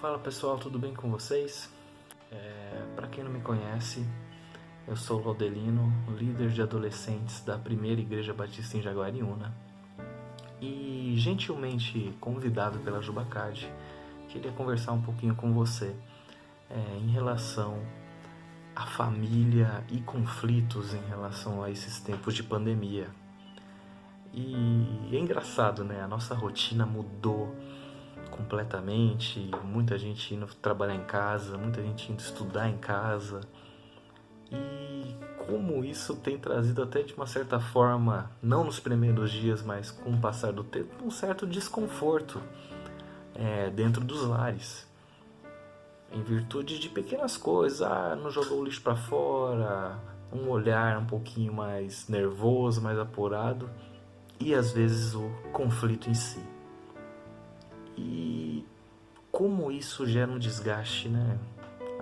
Fala pessoal, tudo bem com vocês? Para quem não me conhece, eu sou o Laudelino, líder de adolescentes da Primeira Igreja Batista em Jaguariúna e gentilmente convidado pela Jubacard, queria conversar um pouquinho com você em relação à família e conflitos em relação a esses tempos de pandemia. E é engraçado, né? A nossa rotina mudou completamente, muita gente indo trabalhar em casa, muita gente indo estudar em casa. E como isso tem trazido até de uma certa forma, não nos primeiros dias, mas com o passar do tempo, um certo desconforto dentro dos lares. Em virtude de pequenas coisas, não jogou o lixo para fora, um olhar um pouquinho mais nervoso, mais apurado, e às vezes o conflito em si. E como isso gera um desgaste, né?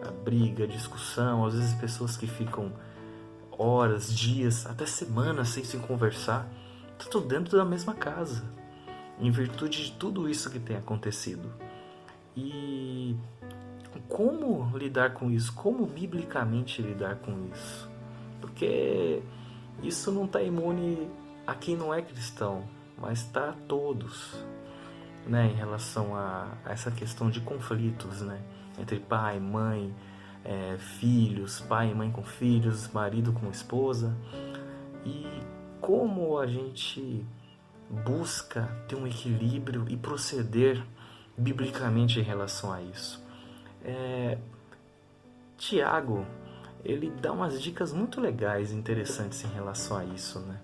A briga, a discussão, às vezes pessoas que ficam horas, dias, até semanas sem se conversar, tudo dentro da mesma casa, em virtude de tudo isso que tem acontecido. E como lidar com isso? Como biblicamente lidar com isso? Porque isso não está imune a quem não é cristão, mas está a todos. Né, em relação a essa questão de conflitos, né, entre pai, mãe, filhos, pai e mãe com filhos, marido com esposa, e como a gente busca ter um equilíbrio e proceder biblicamente em relação a isso. Tiago, ele dá umas dicas muito legais e interessantes em relação a isso, né?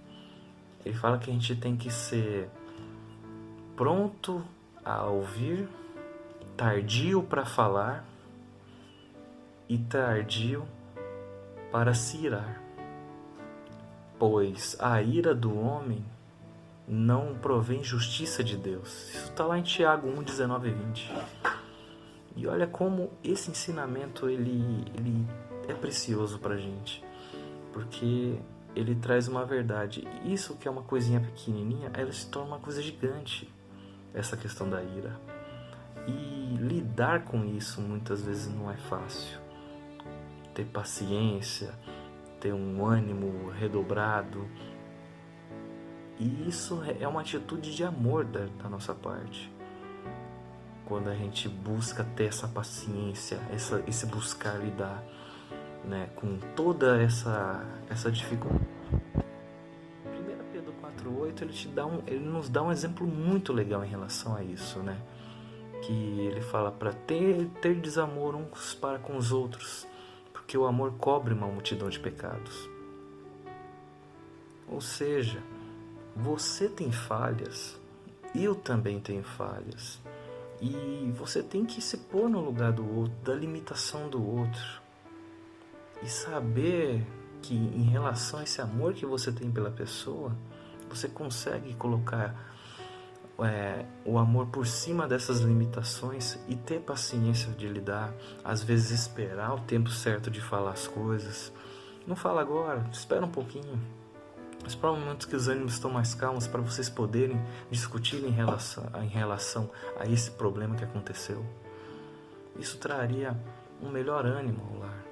Ele fala que a gente tem que ser pronto a ouvir, tardio para falar e tardio para se irar, pois a ira do homem não provém justiça de Deus. Isso está lá em Tiago 1, 19 e 20. E olha como esse ensinamento ele é precioso para a gente, porque ele traz uma verdade. Isso que é uma coisinha pequenininha, ela se torna uma coisa gigante. Essa questão da ira. E lidar com isso muitas vezes não é fácil. Ter paciência, ter um ânimo redobrado. E isso é uma atitude de amor da nossa parte. Quando a gente busca ter essa paciência, esse buscar lidar, né, com toda essa dificuldade. 4:8 ele nos dá um exemplo muito legal em relação a isso, né? Que ele fala para ter desamor uns para com os outros, porque o amor cobre uma multidão de pecados. Ou seja, você tem falhas, eu também tenho falhas, e você tem que se pôr no lugar do outro, da limitação do outro, e saber que em relação a esse amor que você tem pela pessoa, você consegue colocar o amor por cima dessas limitações e ter paciência de lidar, às vezes esperar o tempo certo de falar as coisas. Não fala agora, espera um pouquinho. Espera um momento que os ânimos estão mais calmos para vocês poderem discutir em relação a esse problema que aconteceu. Isso traria um melhor ânimo ao lar,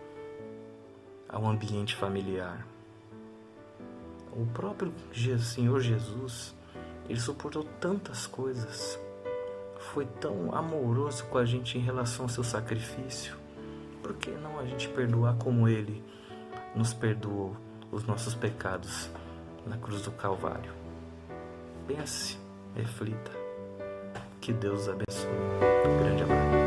ao ambiente familiar. O próprio Senhor Jesus, ele suportou tantas coisas, foi tão amoroso com a gente em relação ao seu sacrifício. Por que não a gente perdoar como ele nos perdoou os nossos pecados na cruz do Calvário? Pense, reflita. Que Deus abençoe. Um grande abraço.